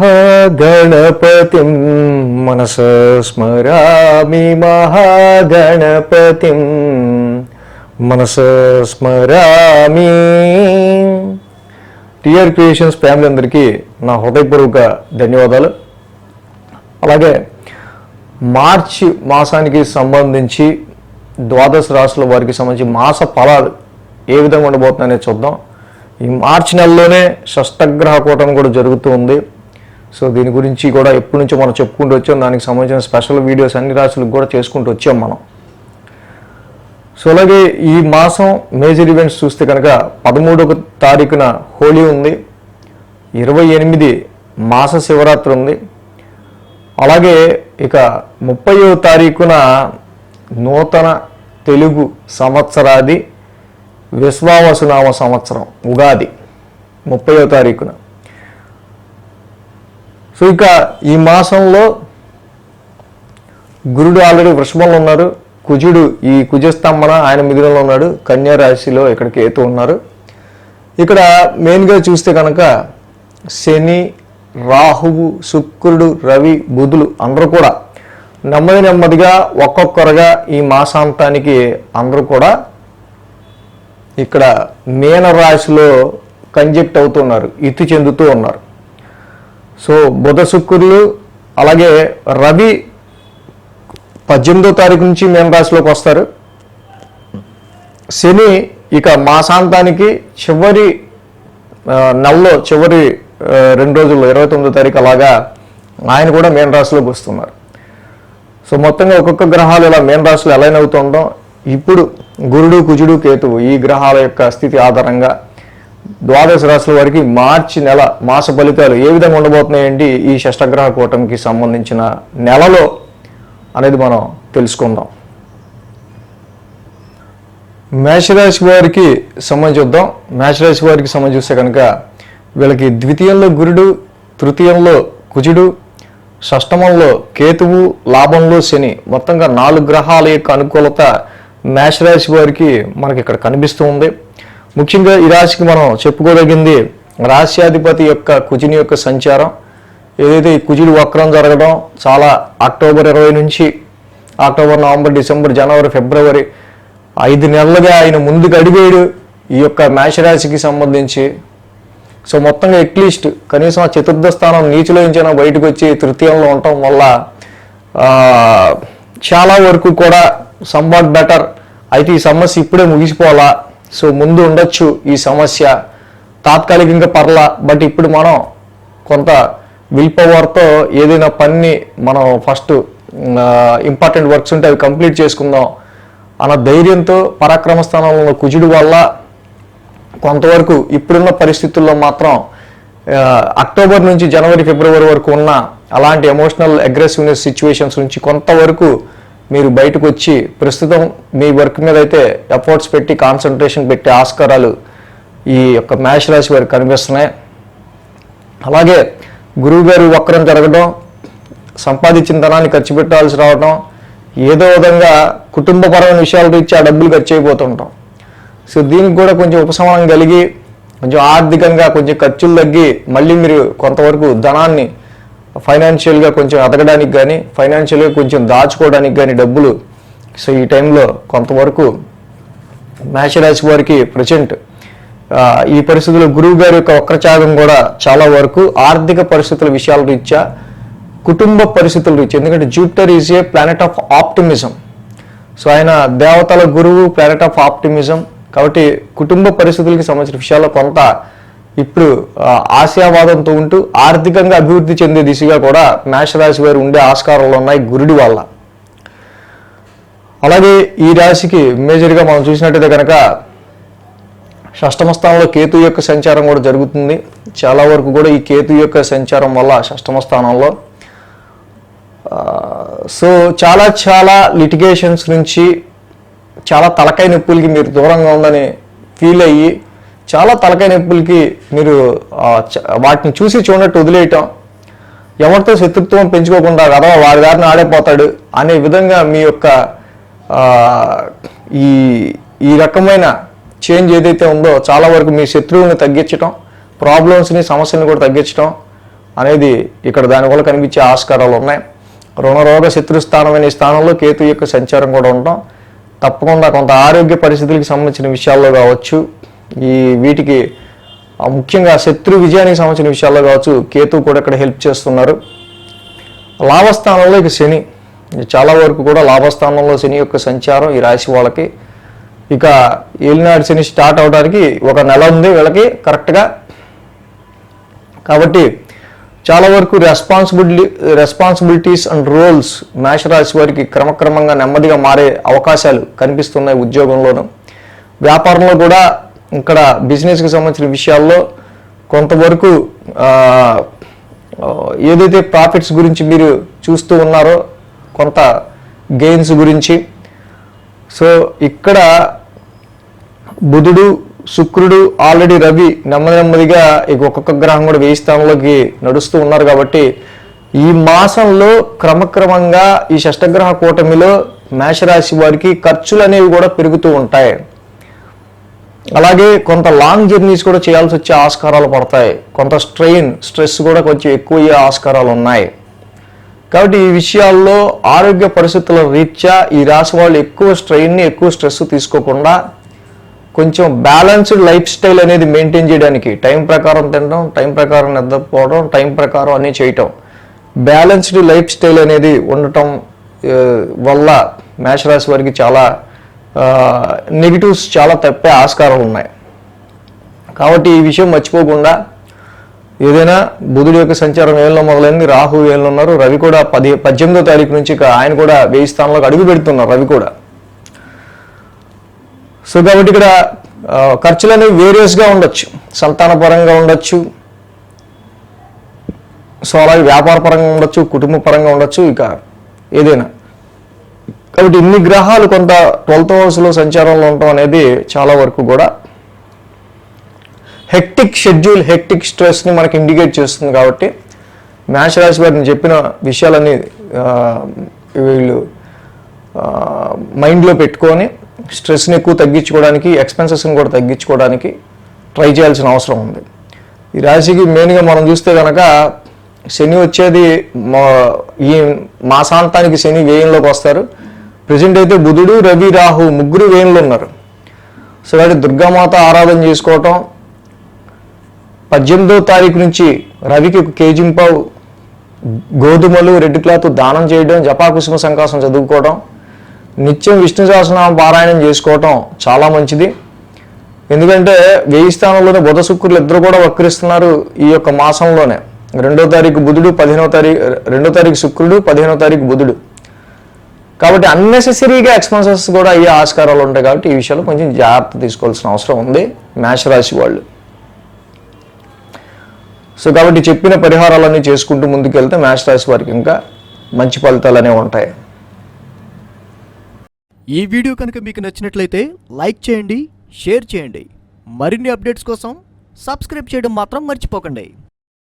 మహాగణపతిం మనసా స్మరామి మహాగణపతిం మనసా స్మరామి. TR creations family అందరికీ నా హృదయపూర్వక ధన్యవాదాలు. అలాగే మార్చి మాసానికి సంబంధించి ద్వాదశ రాశుల వారికి సంబంధించి మాస ఫలాలు ఏ విధంగా ఉండబోతున్నాయని చూద్దాం. ఈ మార్చి నెలలోనే షష్టగ్రహ కూటమి కూడా జరుగుతూ ఉంది. సో దీని గురించి కూడా ఎప్పటి నుంచో మనం చెప్పుకుంటూ వచ్చాం. దానికి సంబంధించిన స్పెషల్ వీడియోస్ అన్ని రాశులకు కూడా చేసుకుంటూ వచ్చాం మనం. సో అలాగే ఈ మాసం మేజర్ ఈవెంట్స్ చూస్తే కనుక 13వ తారీఖున హోలీ ఉంది, 28 మాస శివరాత్రి ఉంది. అలాగే ఇక 30వ తారీఖున నూతన తెలుగు సంవత్సరాది విశ్వావసునామ సంవత్సరం ఉగాది 30వ తారీఖున. సో ఇక ఈ మాసంలో గురుడు ఆల్రెడీ వృషభంలో ఉన్నారు, కుజుడు ఈ కుజస్తంభన ఆయన మిథునంలో ఉన్నాడు, కన్యా రాశిలో ఇక్కడ కేతు ఉన్నారు. ఇక్కడ మెయిన్గా చూస్తే కనుక శని, రాహువు, శుక్రుడు, రవి, బుధులు అందరూ కూడా నెమ్మదిగా ఒక్కొక్కరుగా ఈ మాసాంతానికి అందరూ కూడా ఇక్కడ మీన రాశిలో కంజెక్ట్ అవుతున్నారు, ఇతి చెందుతూ ఉన్నారు. సో బుధ శుక్రులు అలాగే రవి 18వ తారీఖు నుంచి మీన రాశిలోకి వస్తారు. శని ఇక మాసాంతానికి చివరి నెలలో చివరి 2 రోజుల్లో 29వ తారీఖు అలాగా ఆయన కూడా మీన రాశిలోకి వస్తున్నారు. సో మొత్తంగా ఒక్కొక్క గ్రహాలు ఇలా మీన రాశిలో అలైన్ అవుతుందో ఇప్పుడు గురుడు, కుజుడు, కేతువు ఈ గ్రహాల యొక్క స్థితి ఆధారంగా ద్వాదశ రాశుల వారికి మార్చి నెల మాస ఫలితాలు ఏ విధంగా ఉండబోతున్నాయండి ఈ షష్టగ్రహ కూటమికి సంబంధించిన నెలలో అనేది మనం తెలుసుకుందాం. మేషరాశి వారికి సంబంధించి చూద్దాం. మేషరాశి వారికి సంబంధించి చూస్తే కనుక వీళ్ళకి ద్వితీయంలో గురుడు, తృతీయంలో కుజుడు, షష్టమంలో కేతువు, లాభంలో శని, మొత్తంగా 4 గ్రహాల యొక్క అనుకూలత మేషరాశి వారికి మనకి ఇక్కడ కనిపిస్తూ ఉంది. ముఖ్యంగా ఈ రాశికి మనం చెప్పుకోదగింది రాశ్యాధిపతి యొక్క కుజుని యొక్క సంచారం. ఏదైతే ఈ కుజుడు వక్రం జరగడం చాలా అక్టోబర్ 20 నుంచి అక్టోబర్, నవంబర్, డిసెంబర్, జనవరి, ఫిబ్రవరి 5 నెలలుగా ఆయన ముందుకు అడిగాడు ఈ యొక్క మేషరాశికి సంబంధించి. సో మొత్తంగా అట్లీస్ట్ కనీసం ఆ చతుర్థ స్థానం నీచులో నుంచైనా బయటకు వచ్చి తృతీయంలో ఉండటం వల్ల చాలా వరకు కూడా సంవాట్ బెటర్. అయితే ఈ సమస్య ఇప్పుడే ముగిసిపోవాలా, సో ముందు ఉండొచ్చు ఈ సమస్య తాత్కాలికంగా పర్లా, బట్ ఇప్పుడు మనం కొంత విల్ పవర్తో ఏదైనా పని మనం ఫస్ట్ ఇంపార్టెంట్ వర్క్స్ ఉంటే అవి కంప్లీట్ చేసుకుందాం అన్న ధైర్యంతో పరాక్రమ స్థానంలో కుజుడు వల్ల కొంతవరకు ఇప్పుడున్న పరిస్థితుల్లో మాత్రం అక్టోబర్ నుంచి జనవరి, ఫిబ్రవరి వరకు ఉన్న అలాంటి ఎమోషనల్ అగ్రెసివ్నెస్ సిచ్యువేషన్స్ నుంచి కొంతవరకు మీరు బయటకు వచ్చి ప్రస్తుతం మీ వర్క్ మీద అయితే ఎఫర్ట్స్ పెట్టి కాన్సన్ట్రేషన్ పెట్టే ఆస్కారాలు ఈ యొక్క మేష రాశి వారికి కనిపిస్తున్నాయి. అలాగే గురువు గారు వక్రం జరగడం, సంపాదించిన ధనాన్ని ఖర్చు పెట్టాల్సి రావడం, ఏదో విధంగా కుటుంబపరమైన విషయాల రీత్యా డబ్బులు ఖర్చు అయిపోతుంటాం. సో దీనికి కూడా కొంచెం ఉపశమనం కలిగి కొంచెం ఆర్థికంగా కొంచెం ఖర్చులు తగ్గి మళ్ళీ మీరు కొంతవరకు ధనాన్ని ఫైనాన్షియల్గా కొంచెం ఎదగడానికి కానీ ఫైనాన్షియల్గా కొంచెం దాచుకోవడానికి కానీ డబ్బులు సో ఈ టైంలో కొంతవరకు మేషరాశి వారికి ప్రజెంట్ ఈ పరిస్థితుల్లో గురువు గారి యొక్క వక్రచాగం కూడా చాలా వరకు ఆర్థిక పరిస్థితుల విషయాల రీత్యా, కుటుంబ పరిస్థితుల రీత్యా, ఎందుకంటే Jupiter is a planet of optimism. So ఆయన దేవతల గురువు, ప్లానెట్ ఆఫ్ ఆప్టిమిజం కాబట్టి కుటుంబ పరిస్థితులకి సంబంధించిన విషయాల్లో కొంత ఇప్పుడు ఆశావాదంతో ఉంటూ ఆర్థికంగా అభివృద్ధి చెందే దిశగా కూడా మేషరాశి వారు ఉండే ఆస్కారాలు ఉన్నాయి గురుడి వల్ల. అలాగే ఈ రాశికి మేజర్గా మనం చూసినట్టయితే కనుక షష్టమ స్థానంలో కేతు యొక్క సంచారం కూడా జరుగుతుంది. చాలా వరకు కూడా ఈ కేతు యొక్క సంచారం వల్ల షష్టమ స్థానంలో సో చాలా లిటిగేషన్స్ నుంచి చాలా తలకాయ నొప్పులకి మీరు దూరంగా ఉందని ఫీల్ అయ్యి చాలా తలకాయ నొప్పులకి మీరు వాటిని చూసి చూడనట్టు వదిలేయటం, ఎవరితో శత్రుత్వం పెంచుకోకుండా కదా వారి దారిని ఆడైపోతాడు అనే విధంగా మీ యొక్క ఈ రకమైన చేంజ్ ఏదైతే ఉందో చాలా వరకు మీ శత్రువుని తగ్గించడం, ప్రాబ్లమ్స్ని సమస్యలను కూడా తగ్గించడం, అనేది ఇక్కడ దానివల్ల కనిపించే ఆస్కారాలు ఉన్నాయి. రుణరోగ శత్రుస్థానమైన ఈ స్థానంలో కేతు యొక్క సంచారం కూడా ఉండటం తప్పకుండా కొంత ఆరోగ్య పరిస్థితులకు సంబంధించిన విషయాల్లో కావచ్చు, వీటికి ముఖ్యంగా శత్రు విజయానికి సంబంధించిన విషయాల్లో కావచ్చు కేతు కూడా ఇక్కడ హెల్ప్ చేస్తున్నారు. లాభస్థానంలో ఇక శని, చాలా వరకు కూడా లాభస్థానంలో శని యొక్క సంచారం ఈ రాశి వాళ్ళకి. ఇక ఏలినాడు శని స్టార్ట్ అవడానికి ఒక నెల ఉంది వీళ్ళకి కరెక్ట్గా. కాబట్టి చాలా వరకు రెస్పాన్సిబిలిటీస్ అండ్ రోల్స్ మేషరాశి వారికి క్రమక్రమంగా నెమ్మదిగా మారే అవకాశాలు కనిపిస్తున్నాయి. ఉద్యోగంలోనూ వ్యాపారంలో కూడా ఇక్కడ బిజినెస్కి సంబంధించిన విషయాల్లో కొంతవరకు ఏదైతే ప్రాఫిట్స్ గురించి మీరు చూస్తూ ఉన్నారో కొంత గెయిన్స్ గురించి. సో ఇక్కడ బుధుడు శుక్రుడు ఆల్రెడీ రవి నెమ్మదిగా ఒక్కొక్క గ్రహం కూడా 1000 స్థానంలోకి నడుస్తూ ఉన్నారు. కాబట్టి ఈ మాసంలో క్రమక్రమంగా ఈ షష్టగ్రహ కూటమిలో మేషరాశి వారికి ఖర్చులు అనేవి కూడా పెరుగుతూ ఉంటాయి. అలాగే కొంత లాంగ్ జర్నీస్ కూడా చేయాల్సి వచ్చే ఆస్కారాలు పడతాయి. కొంత స్ట్రెస్ కూడా కొంచెం ఎక్కువ అయ్యే ఆస్కారాలు ఉన్నాయి. కాబట్టి ఈ విషయాల్లో ఆరోగ్య పరిస్థితుల రీత్యా ఈ రాశి వాళ్ళు ఎక్కువ స్ట్రెస్ తీసుకోకుండా కొంచెం బ్యాలెన్స్డ్ లైఫ్ స్టైల్ అనేది మెయింటైన్ చేయడానికి టైం ప్రకారం తినడం, టైం ప్రకారం నిద్రపోవడం, టైం ప్రకారం అన్నీ చేయటం, బ్యాలెన్స్డ్ లైఫ్ స్టైల్ అనేది ఉండటం వల్ల మేషరాశి వారికి చాలా నెగిటివ్స్ చాలా తప్పే ఆస్కారాలు ఉన్నాయి. కాబట్టి ఈ విషయం మర్చిపోకుండా ఏదైనా బుధుడు యొక్క సంచారం ఏళ్ళలో మొదలైంది, రాహు ఏళ్ళు ఉన్నారు, రవి కూడా 18వ తారీఖు నుంచి ఆయన కూడా 1000 స్థానంలోకి అడుగు పెడుతున్నారు రవి కూడా. సో కాబట్టి ఇక్కడ ఖర్చులు అనేవి వేరియస్గా ఉండొచ్చు, సంతానపరంగా ఉండొచ్చు, సో అలాగే వ్యాపార పరంగా ఉండొచ్చు, కుటుంబ పరంగా ఉండొచ్చు, ఇక ఏదైనా. కాబట్టి ఇన్ని గ్రహాలు కొంత 12th హౌస్లో సంచారంలో ఉండటం అనేది చాలా వరకు కూడా హెక్టిక్ షెడ్యూల్, హెక్టిక్ స్ట్రెస్ని మనకి ఇండికేట్ చేస్తుంది. కాబట్టి మేషరాశి వారిని చెప్పిన విషయాలన్నీ వీళ్ళు మైండ్లో పెట్టుకొని స్ట్రెస్ని ఎక్కువ తగ్గించుకోవడానికి, ఎక్స్పెన్సెస్ని కూడా తగ్గించుకోవడానికి ట్రై చేయాల్సిన అవసరం ఉంది. ఈ రాశికి మెయిన్గా మనం చూస్తే కనుక శని వచ్చేది ఈ మాసాంతానికి శని వ్యయంలోకి వస్తారు. ప్రజెంట్ అయితే బుధుడు రవి రాహు ముగ్గురు వ్యయంలో ఉన్నారు. సో కాబట్టి దుర్గామాత ఆరాధన చేసుకోవటం, 18వ తారీఖు నుంచి రవికి 1 కేజీ పావు గోధుమలు రెడ్ క్లాత్ దానం చేయడం, జపాకుసుమ సంకాసం చదువుకోవడం, నిత్యం విష్ణు సహస్రనామ పారాయణం చేసుకోవటం చాలా మంచిది. ఎందుకంటే 1000 స్థానంలోనే బుధ శుక్రులు ఇద్దరు కూడా వక్రిస్తున్నారు ఈ యొక్క మాసంలోనే. 2వ తారీఖు బుధుడు, 2వ తారీఖు శుక్రుడు, 15వ తారీఖు బుధుడు. కాబట్టి అన్నెసెసరీగా ఎక్స్పెన్సెస్ కూడా అయ్యే ఆస్కారాలు ఉంటాయి. కాబట్టి ఈ విషయంలో కొంచెం జాగ్రత్త తీసుకోవాల్సిన అవసరం ఉంది మేషరాశి వాళ్ళు. సో కాబట్టి చెప్పిన పరిహారాలన్నీ చేసుకుంటూ ముందుకెళ్తే మేషరాశి వారికి ఇంకా మంచి ఫలితాలు అనేవి ఉంటాయి. ఈ వీడియో కనుక మీకు నచ్చినట్లయితే లైక్ చేయండి, షేర్ చేయండి. మరిన్ని అప్డేట్స్ కోసం సబ్స్క్రైబ్ చేయడం మాత్రం మర్చిపోకండి.